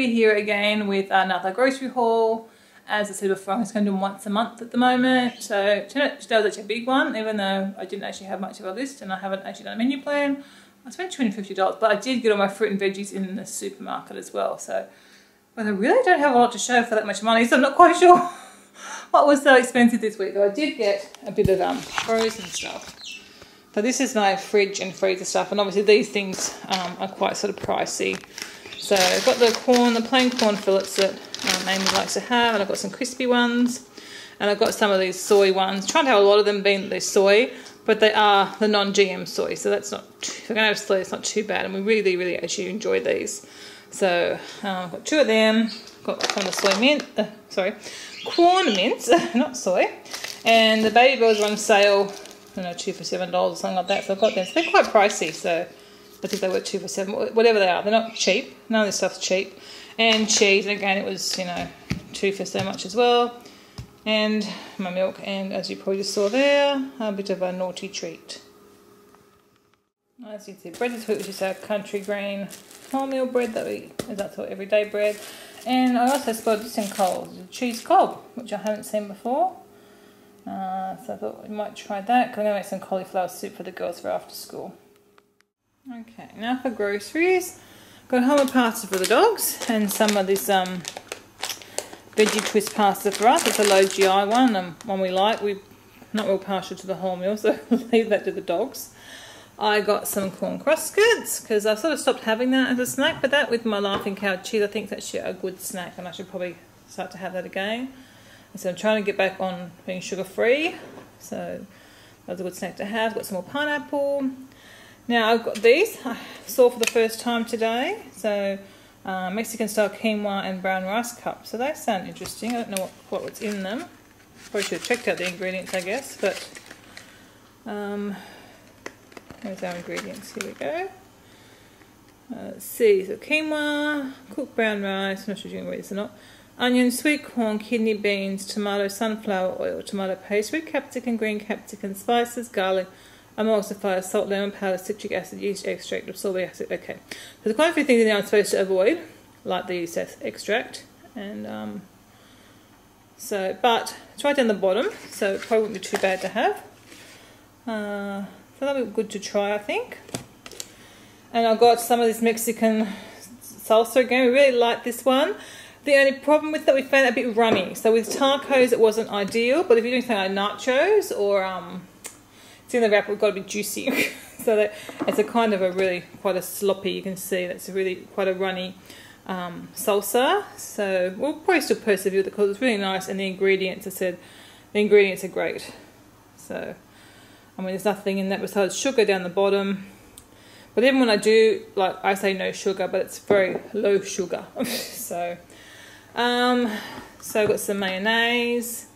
be here again with another grocery haul. As I said before, I'm just going to do them once a month at the moment. So today was actually a big one, even though I didn't actually have much of a list and I haven't actually done a menu plan. I spent $250, but I did get all my fruit and veggies in the supermarket as well. So, but I really don't have a lot to show for that much money, so I'm not quite sure what was so expensive this week. Though I did get a bit of frozen stuff. So this is my fridge and freezer stuff, and obviously these things are quite sort of pricey. So I've got the corn, the plain corn fillets that Amy likes to have, and I've got some crispy ones, and I've got some of these soy ones. Trying to have a lot of them being they're soy, but they are the non-GM soy, so that's not, if we're going to have soy, it's not too bad, and we really, really actually enjoy these. So I've got 2 of them, got some of the soy mint, corn mince, not soy, and the Baby Bells are on sale. I don't know, 2 for $7 or something like that. So I've got them. So they're quite pricey. So I think they were 2 for $7, whatever they are. They're not cheap. None of this stuff's cheap. And cheese, again, it was, 2 for so much as well. And my milk, and as you probably just saw there, a bit of a naughty treat. As you can see, bread is sweet, which is our country grain wholemeal bread that's our everyday bread. And I also spotted this in Coles, cheese cob, which I haven't seen before. So I thought we might try that, because I'm going to make some cauliflower soup for the girls for after school. Okay, now for groceries. Got homemade pasta for the dogs, and some of this veggie twist pasta for us. It's a low GI one, and one we like. We're not real partial to the wholemeal, so we'll leave that to the dogs. I got some corn crosscuts, because I've sort of stopped having that as a snack, but that with my Laughing Cow cheese, I think that's actually a good snack, and I should probably start to have that again. So I'm trying to get back on being sugar-free, so that's a good snack to have. Got some more pineapple. Now I've got these, I saw for the first time today, so Mexican-style quinoa and brown rice cups. So they sound interesting. I don't know what's in them. Probably should have checked out the ingredients, I guess, but there's our ingredients. Here we go. Let's see, so quinoa, cooked brown rice, I'm not sure if you can read this or not. Onion, sweet corn, kidney beans, tomato, sunflower oil, tomato paste, red capsicum, green capsicum, spices, garlic, emulsifier, salt, lemon powder, citric acid, yeast extract, absorbic acid. Okay, so there's quite a few things in there I'm supposed to avoid, like the yeast extract, and but it's right down the bottom, so it probably wouldn't be too bad to have. So that'll be good to try, I think. And I got some of this Mexican salsa again. We really like this one. The only problem with that, we found it a bit runny. So with tacos, it wasn't ideal. But if you're doing something like nachos or it's in the wrap, it's got to be juicy. So that it's a kind of quite a sloppy. You can see that's really quite a runny salsa. So we'll probably still persevere with it because it's really nice. And the ingredients, I said, the ingredients are great. So I mean, there's nothing in that besides sugar down the bottom. But even when I do, I say no sugar, but it's very low sugar. So I've got some mayonnaise,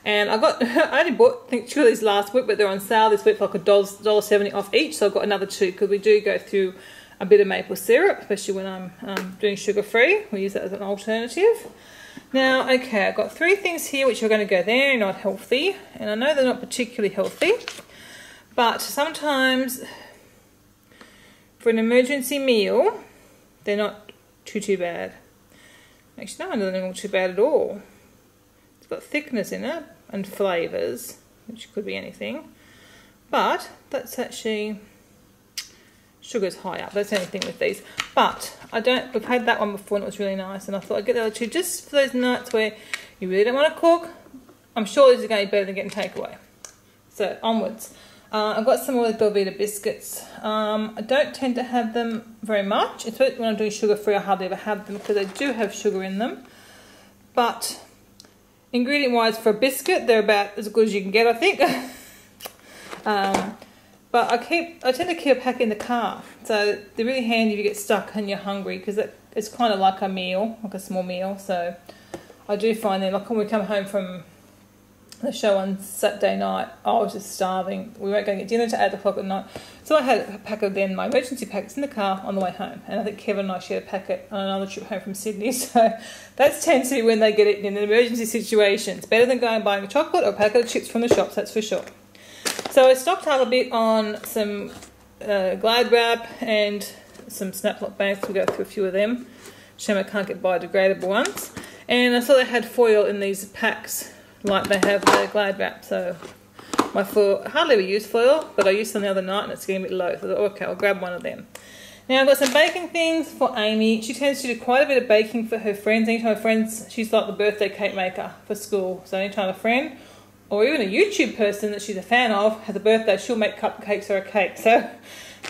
and I only bought, I think, 2 of these last week, but they're on sale this week for like $1.70 off each. So I've got another 2 because we do go through a bit of maple syrup, especially when I'm doing sugar-free. We use that as an alternative. Now, okay, I've got 3 things here which are going to go there, not healthy, and I know they're not particularly healthy, but sometimes for an emergency meal, they're not too bad. Actually, no, they're not too bad at all. It's got thickness in it and flavours, which could be anything. But that's actually, sugar's high up. That's the only thing with these. But we've had that one before and it was really nice. And I thought I'd get the other 2 just for those nights where you really don't want to cook. I'm sure this is going to be better than getting takeaway. So onwards. I've got some of the Belvita biscuits. I don't tend to have them very much. It's when I'm doing sugar-free, I hardly ever have them because they do have sugar in them. But ingredient-wise for a biscuit, they're about as good as you can get, I think. But I tend to keep a packet in the car. So they're really handy if you get stuck and you're hungry because it's kind of like a meal, like a small meal. So I do find them, like when we come home from the show on Saturday night, I was just starving. We weren't going to get dinner till 8 o'clock at night. So I had a pack of them, my emergency packets, in the car on the way home. And I think Kevin and I shared a packet on another trip home from Sydney. So that tends to be when they get it in an emergency situation. It's better than going and buying a chocolate or a packet of chips from the shops, that's for sure. So I stocked up a bit on some Glad Wrap and some Snap Lock bags. We'll go through a few of them. Shame I can't get biodegradable ones. And I saw they had foil in these packs like they have the Glad wrap. So my foil, I hardly ever use foil, but I used some the other night and it's getting a bit low. So I thought, okay, I'll grab one of them. Now I've got some baking things for Amy. She tends to do quite a bit of baking for her friends. Anytime her friends, she's like the birthday cake maker for school. So anytime a friend or even a YouTube person that she's a fan of has a birthday, she'll make cupcakes or a cake. So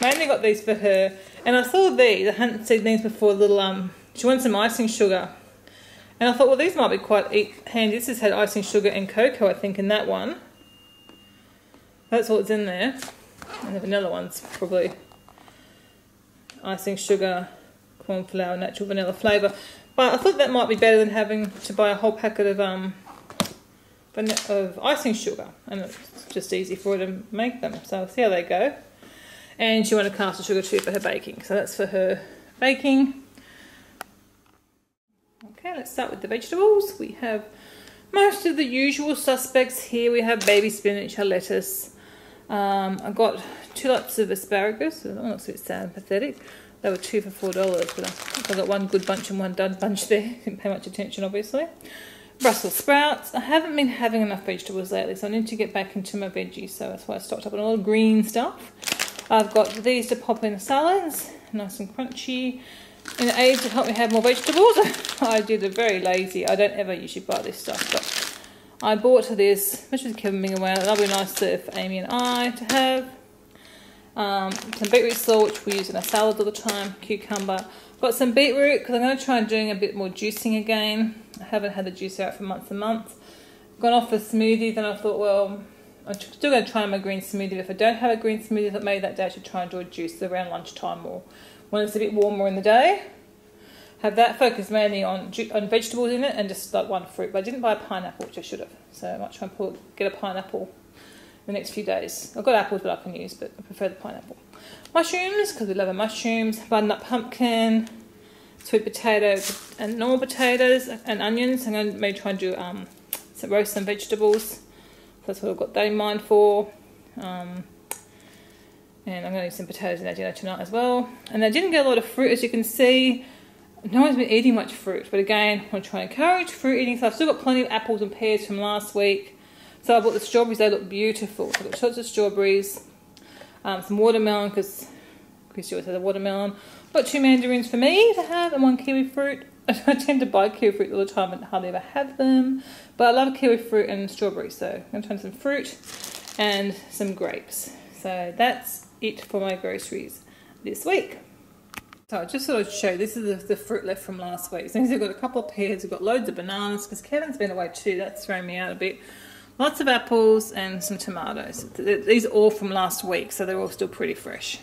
mainly got these for her. And I saw these, I hadn't seen these before, little, she wants some icing sugar. And I thought, well, these might be quite handy. This has had icing sugar and cocoa, I think, in that one. That's all that's in there. And the vanilla one's probably icing sugar, corn flour, natural vanilla flavour. But I thought that might be better than having to buy a whole packet of icing sugar. And it's just easy for her to make them. So I'll see how they go. And she wanted caster sugar too for her baking. So that's for her baking. Okay, let's start with the vegetables. We have most of the usual suspects here. We have baby spinach, lettuce. I got 2 lots of asparagus. I'm not so sad, pathetic. They were 2 for $4, but I got one good bunch and one dud bunch there. Didn't pay much attention, obviously. Brussels sprouts. I haven't been having enough vegetables lately, so I need to get back into my veggies. So that's why I stocked up on all the green stuff. I've got these to pop in salads, nice and crunchy. In aid to help me have more vegetables. I did a very lazy. I don't ever usually buy this stuff, but I bought this, especially with Kevin being around. That'll be nice for Amy and I to have. Some beetroot sauce, which we use in our salads all the time. Cucumber. Got some beetroot because I'm going to try doing a bit more juicing again. I haven't had the juicer out for months and months. Gone off for smoothies, and I thought, well, I'm still going to try my green smoothie. If I don't have a green smoothie, I thought maybe that day I should try and do a juice around lunchtime or when it's a bit warmer in the day. Have that focused mainly on vegetables in it and just like one fruit. But I didn't buy a pineapple, which I should have. So I might try and get a pineapple in the next few days. I've got apples that I can use, but I prefer the pineapple. Mushrooms, because we love our mushrooms. Butternut pumpkin, sweet potato and normal potatoes and onions. I'm going to maybe try and do roast some vegetables. So that's what I've got that in mind for. And I'm going to use some potatoes in that dinner tonight as well. And I didn't get a lot of fruit, as you can see. No one's been eating much fruit. But again, I want to try and encourage fruit eating. So I've still got plenty of apples and pears from last week. So I bought the strawberries. They look beautiful. So I've got shots of strawberries. Some watermelon, because Christy always has a watermelon. Got 2 mandarins for me to have and 1 kiwi fruit. I tend to buy kiwi fruit all the time and hardly ever have them. But I love kiwi fruit and strawberries. So I'm going to try some fruit and some grapes. So that's it for my groceries this week. So I just thought I'd show you, this is the fruit left from last week. So I've got a couple of pears, I've got loads of bananas because Kevin's been away too, that's thrown me out a bit. Lots of apples and some tomatoes. These are all from last week, so they're all still pretty fresh.